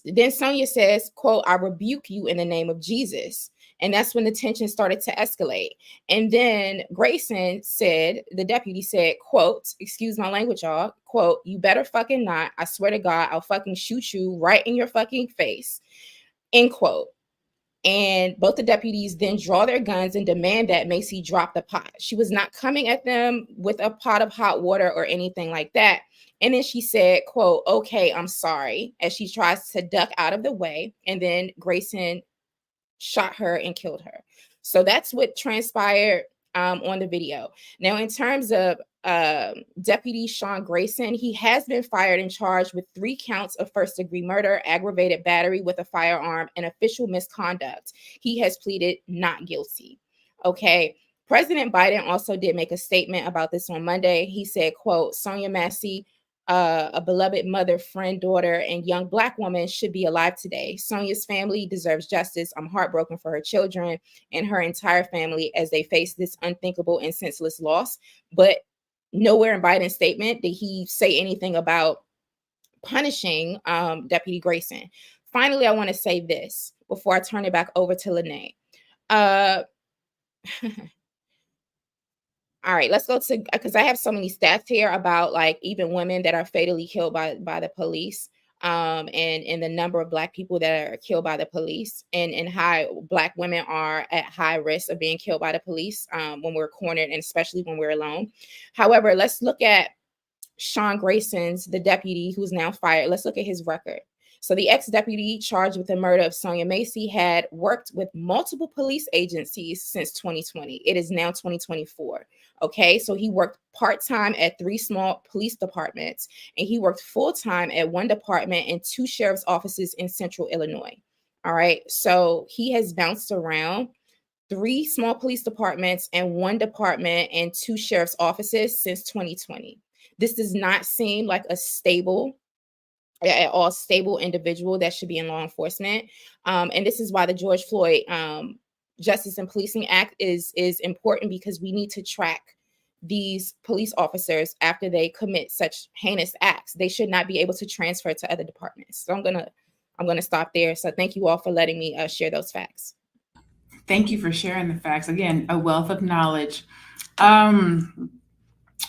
then Sonya says, quote, "I rebuke you in the name of Jesus." And that's when the tension started to escalate. And then Grayson said, the deputy said, quote, "Excuse my language, y'all, quote, "You better fucking not. I swear to God, I'll fucking shoot you right in your fucking face," end quote. And both the deputies then draw their guns and demand that Massey drop the pot. She was not coming at them with a pot of hot water or anything like that. And then she said, quote, "Okay, I'm sorry," as she tries to duck out of the way. And then Grayson shot her and killed her. So that's what transpired on the video. Now, in terms of Deputy Sean Grayson, he has been fired and charged with 3 counts of first-degree murder, aggravated battery with a firearm, and official misconduct. He has pleaded not guilty. Okay. President Biden also did make a statement about this on Monday. He said, quote, "Sonya Massey, a beloved mother, friend, daughter, and young Black woman, should be alive today. Sonya's family deserves justice. I'm heartbroken for her children and her entire family as they face this unthinkable and senseless loss." But nowhere in Biden's statement did he say anything about punishing Deputy Grayson. Finally, I want to say this before I turn it back over to Lene. All right, let's go to, because I have so many stats here about like even women that are fatally killed by the police, and the number of Black people that are killed by the police, and how Black women are at high risk of being killed by the police when we're cornered, and especially when we're alone. However, let's look at Sean Grayson's, the deputy who's now fired. Let's look at his record. So the ex-deputy charged with the murder of Sonya Massey had worked with multiple police agencies since 2020. It is now 2024. Okay, so he worked part-time at 3 small police departments, and he worked full-time at 1 department and 2 sheriff's offices in central Illinois. All right, so he has bounced around 3 small police departments and 1 department and 2 sheriff's offices since 2020. This does not seem like a stable individual that should be in law enforcement. And this is why the George Floyd Justice and Policing Act is important, because we need to track these police officers after they commit such heinous acts. They should not be able to transfer to other departments. So I'm going to I'm going to stop there. So thank you all for letting me share those facts. Thank you for sharing the facts. Again, a wealth of knowledge.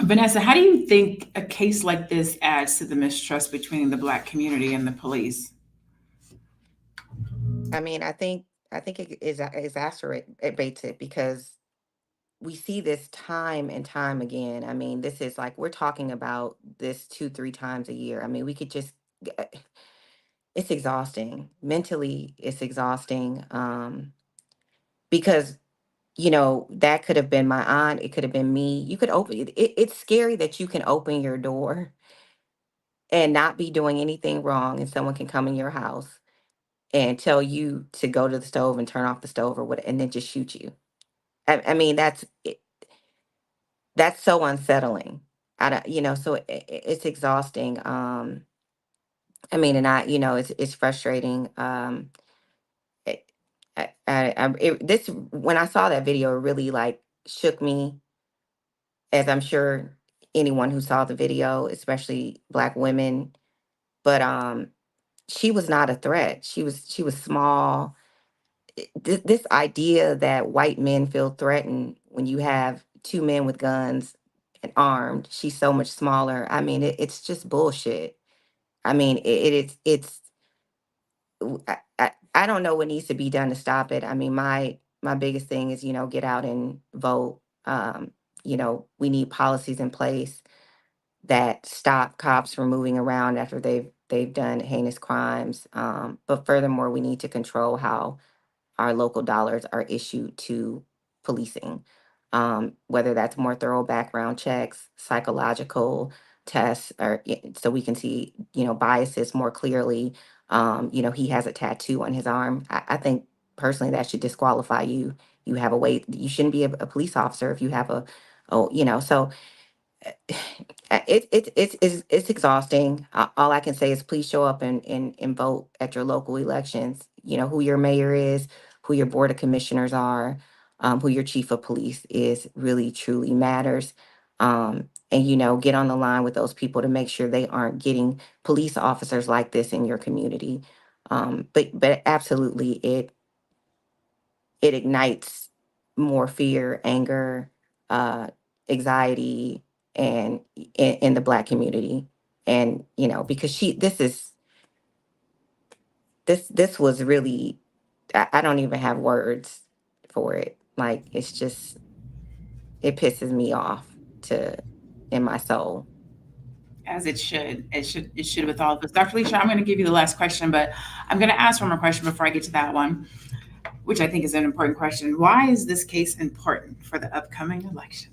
Vanessa, how do you think a case like this adds to the mistrust between the Black community and the police? I mean, I think it exacerbates it because we see this time and time again. I mean, this is like we're talking about this 2, 3 times a year. I mean, we could just it's exhausting. Mentally, it's exhausting. Because that could have been my aunt, it could have been me. You could open it's scary that you can open your door and not be doing anything wrong, and someone can come in your house and tell you to go to the stove and turn off the stove or what, and then just shoot you. I mean, that's so unsettling. I don't, so it's exhausting. I mean, and it's frustrating. It, this when I saw that video, it really like shook me, as I'm sure anyone who saw the video, especially Black women. But she was not a threat. She was small. This idea that white men feel threatened when you have two men with guns and armed, she's so much smaller. I mean, it's just bullshit. I mean, it's I don't know what needs to be done to stop it. I mean, my biggest thing is, get out and vote. We need policies in place that stop cops from moving around after they've done heinous crimes. But furthermore, we need to control how our local dollars are issued to policing, whether that's more thorough background checks, psychological tests, or so we can see, biases more clearly. He has a tattoo on his arm. I think personally that should disqualify you. You have a way. You shouldn't be a police officer if you have so it's exhausting. All I can say is please show up and vote at your local elections. You know who your mayor is, who your board of commissioners are, who your chief of police is. Really, truly matters. And get on the line with those people to make sure they aren't getting police officers like this in your community. But absolutely, it ignites more fear, anger, uh, anxiety, and in the Black community. And because this was really, I don't even have words for it. Like it pisses me off in my soul. As it should. It should with all of us. Dr. Leisha, I'm going to give you the last question, but I'm going to ask one more question before I get to that one, which I think is an important question. Why is this case important for the upcoming election?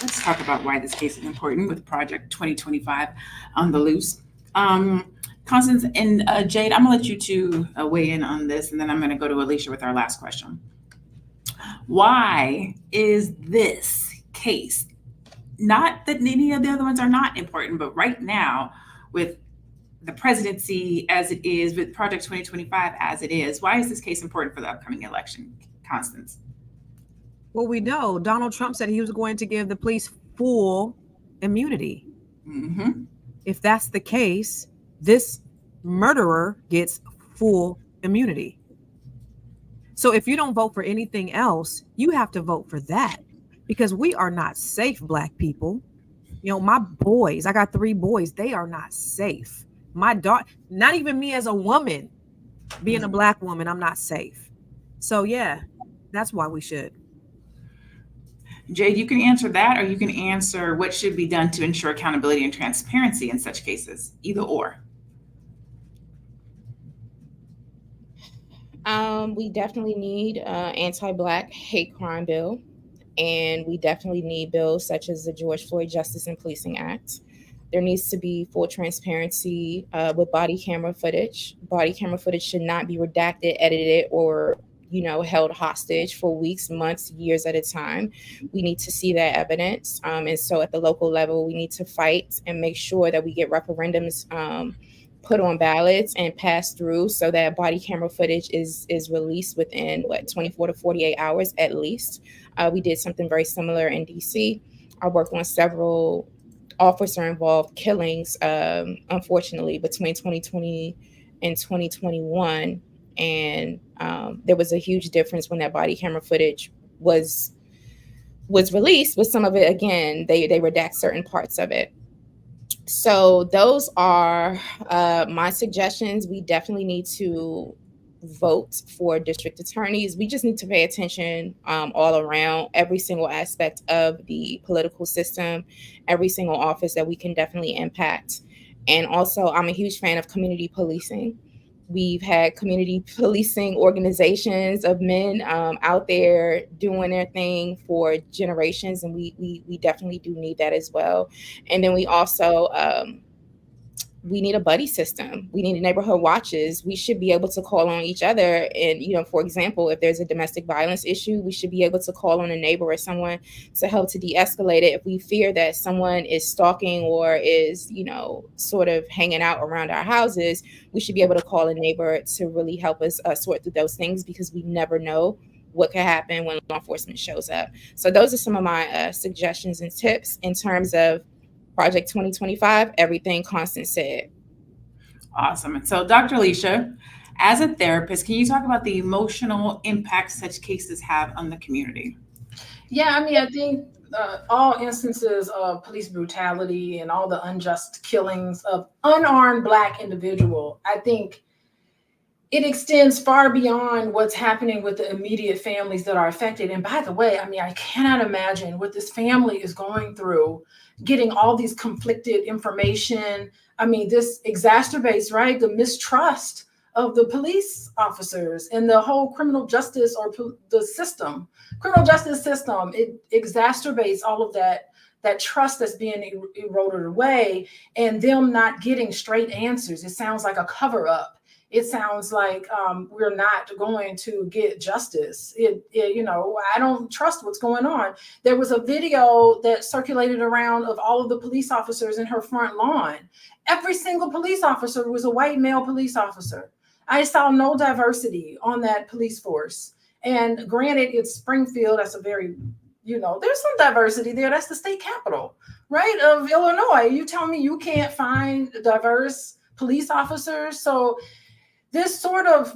Let's talk about why this case is important with Project 2025 on the loose. Constance and Jade, I'm gonna let you two weigh in on this, and then I'm gonna go to Alicia with our last question. Why is this case, not that any of the other ones are not important, but right now with the presidency as it is, with Project 2025 as it is, why is this case important for the upcoming election, Constance? Well, we know Donald Trump said he was going to give the police full immunity. Mm-hmm. If that's the case, this murderer gets full immunity. So if you don't vote for anything else, you have to vote for that, because we are not safe, Black people. My boys, I got 3 boys, they are not safe. My daughter, not even me as a woman, being a Black woman, I'm not safe. So yeah, that's why we should. Jade, you can answer that, or you can answer what should be done to ensure accountability and transparency in such cases, either or. We definitely need anti-Black hate crime bill, and we definitely need bills such as the George Floyd Justice and Policing Act. There needs to be full transparency with body camera footage. Body camera footage should not be redacted, edited, or held hostage for weeks, months, years at a time. We need to see that evidence. And so at the local level, we need to fight and make sure that we get referendums put on ballots and passed through so that body camera footage is released within 24 to 48 hours at least. We did something very similar in DC. I worked on several officer involved killings, unfortunately, between 2020 in 2021, and there was a huge difference when that body camera footage was released. With some of it, again, they redact certain parts of it. So those are my suggestions. We definitely need to vote for district attorneys. We just need to pay attention all around, every single aspect of the political system, every single office that we can definitely impact. And also, I'm a huge fan of community policing. We've had community policing organizations of men out there doing their thing for generations, and we definitely do need that as well. And then we also we need a buddy system. We need neighborhood watches. We should be able to call on each other. And, for example, if there's a domestic violence issue, we should be able to call on a neighbor or someone to help to de-escalate it. If we fear that someone is stalking or is, sort of hanging out around our houses, we should be able to call a neighbor to really help us sort through those things, because we never know what could happen when law enforcement shows up. So those are some of my suggestions and tips in terms of Project 2025, everything Constance said. Awesome. And so, Dr. Alicia, as a therapist, can you talk about the emotional impact such cases have on the community? Yeah, I mean, I think all instances of police brutality and all the unjust killings of unarmed Black individual, I think it extends far beyond what's happening with the immediate families that are affected. And by the way, I mean, I cannot imagine what this family is going through, getting all these conflicted information. I mean, this exacerbates, right, the mistrust of the police officers and the whole criminal justice or the system, criminal justice system. It exacerbates all of that trust that's being eroded away, and them not getting straight answers. It sounds like a cover up. It sounds like we're not going to get justice. I don't trust what's going on. There was a video that circulated around of all of the police officers in her front lawn. Every single police officer was a white male police officer. I saw no diversity on that police force. And granted, it's Springfield. That's a very, there's some diversity there. That's the state capital, right, of Illinois. You tell me you can't find diverse police officers? So this sort of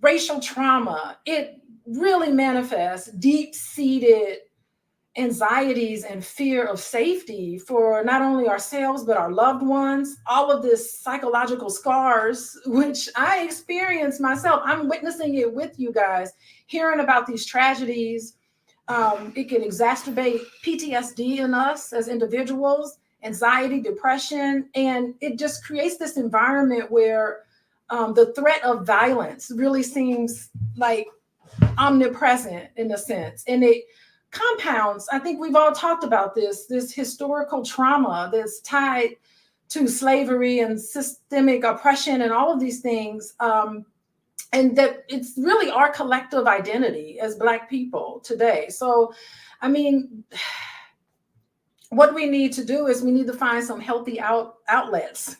racial trauma, it really manifests deep-seated anxieties and fear of safety for not only ourselves, but our loved ones. All of this psychological scars, which I experience myself. I'm witnessing it with you guys, hearing about these tragedies. It can exacerbate PTSD in us as individuals, anxiety, depression, and it just creates this environment where the threat of violence really seems like omnipresent in a sense. And it compounds, I think we've all talked about this historical trauma that's tied to slavery and systemic oppression and all of these things. And that it's really our collective identity as Black people today. So, I mean, what we need to do is we need to find some healthy outlets.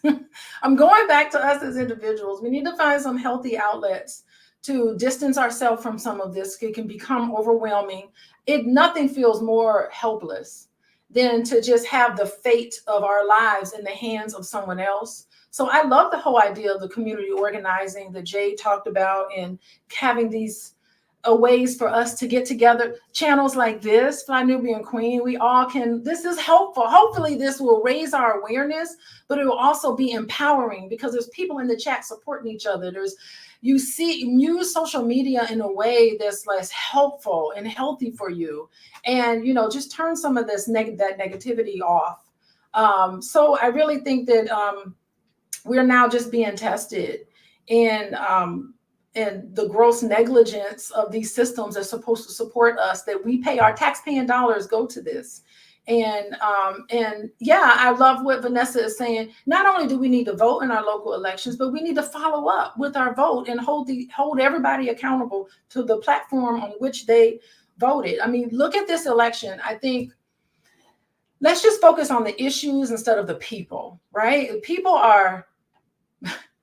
I'm going back to us as individuals. We need to find some healthy outlets to distance ourselves from some of this. It can become overwhelming. Nothing feels more helpless than to just have the fate of our lives in the hands of someone else. So I love the whole idea of the community organizing that Jay talked about, and having these ways for us to get together, channels like this, Fly Nubian Queen. We all can, this is helpful. Hopefully this will raise our awareness, but it will also be empowering, because there's people in the chat supporting each other. Use social media in a way that's less helpful and healthy for you. And, just turn some of that negativity off. So I really think that we're now just being tested and the gross negligence of these systems are supposed to support us, that we pay our taxpaying dollars go to this. And yeah, I love what Vanessa is saying. Not only do we need to vote in our local elections, but we need to follow up with our vote and hold everybody accountable to the platform on which they voted. I mean, look at this election. I think let's just focus on the issues instead of the people, right? People are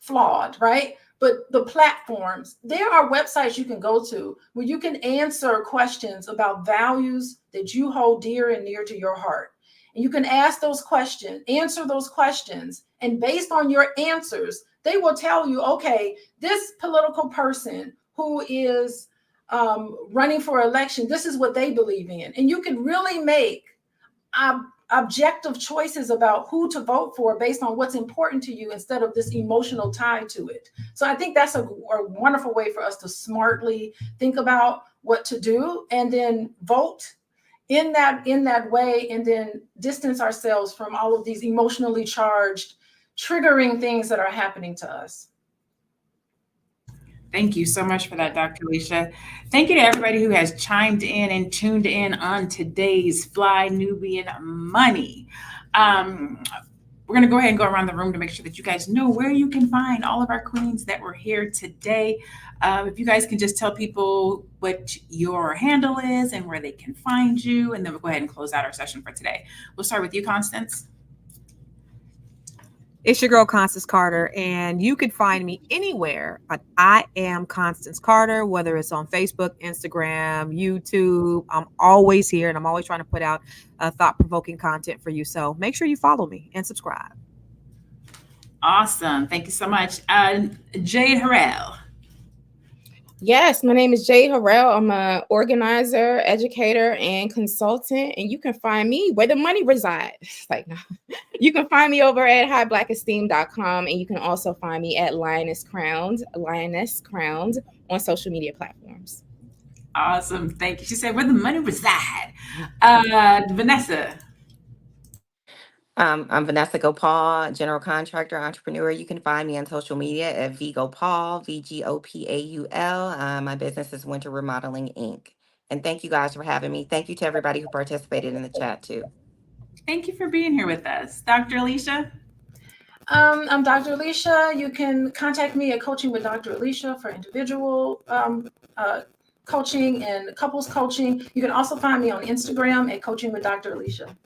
flawed, right? But the platforms, there are websites you can go to where you can answer questions about values that you hold dear and near to your heart. And you can ask those questions, answer those questions. And based on your answers, they will tell you, okay, this political person who is running for election, this is what they believe in. And you can really make objective choices about who to vote for based on what's important to you instead of this emotional tie to it. So I think that's a wonderful way for us to smartly think about what to do and then vote in that way, and then distance ourselves from all of these emotionally charged, triggering things that are happening to us. Thank you so much for that, Dr. Alicia. Thank you to everybody who has chimed in and tuned in on today's Fly Nubian Money. We're going to go ahead and go around the room to make sure that you guys know where you can find all of our queens that were here today. If you guys can just tell people what your handle is and where they can find you, and then we'll go ahead and close out our session for today. We'll start with you, Constance. It's your girl, Constance Carter, and you can find me anywhere. I am Constance Carter, whether it's on Facebook, Instagram, YouTube. I'm always here, and I'm always trying to put out thought-provoking content for you. So make sure you follow me and subscribe. Awesome. Thank you so much. Jade Harrell. Yes, my name is Jade Harrell. I'm an organizer, educator, and consultant, and you can find me where the money resides. You can find me over at highblackesteem.com, and you can also find me at Lioness Crowned on social media platforms. Awesome. Thank you. She said, where the money reside. Vanessa. I'm Vanessa Gopal, general contractor, entrepreneur. You can find me on social media at VGopal, VGOPAUL. My business is Winter Remodeling, Inc. And thank you guys for having me. Thank you to everybody who participated in the chat too. Thank you for being here with us. Dr. Alicia? I'm Dr. Alicia. You can contact me at Coaching with Dr. Alicia for individual coaching and couples coaching. You can also find me on Instagram at Coaching with Dr. Alicia.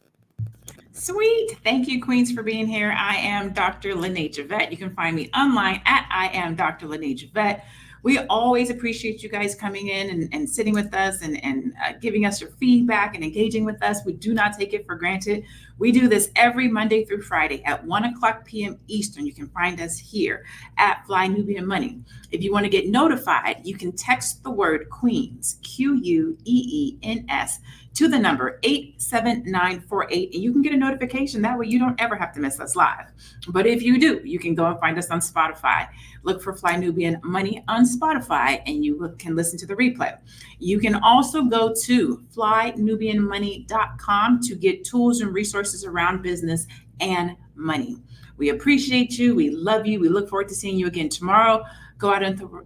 Sweet. Thank you, queens, for being here. I am Dr. Lene Javette. You can find me online at I am Dr. Lene Javette. We always appreciate you guys coming in and sitting with us and giving us your feedback and engaging with us. We do not take it for granted. We do this every Monday through Friday at 1:00 p.m. Eastern. You can find us here at Fly Nubian Money. If you want to get notified, you can text the word Queens, QUEENS, to the number 87948, and you can get a notification. That way you don't ever have to miss us live. But if you do, you can go and find us on Spotify. Look for Fly Nubian Money on Spotify, and you can listen to the replay. You can also go to flynubianmoney.com to get tools and resources around business and money. We appreciate you. We love you. We look forward to seeing you again tomorrow. Go out into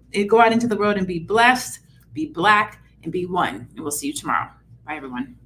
the world and be blessed, be Black, and be one. And we'll see you tomorrow. Bye, everyone.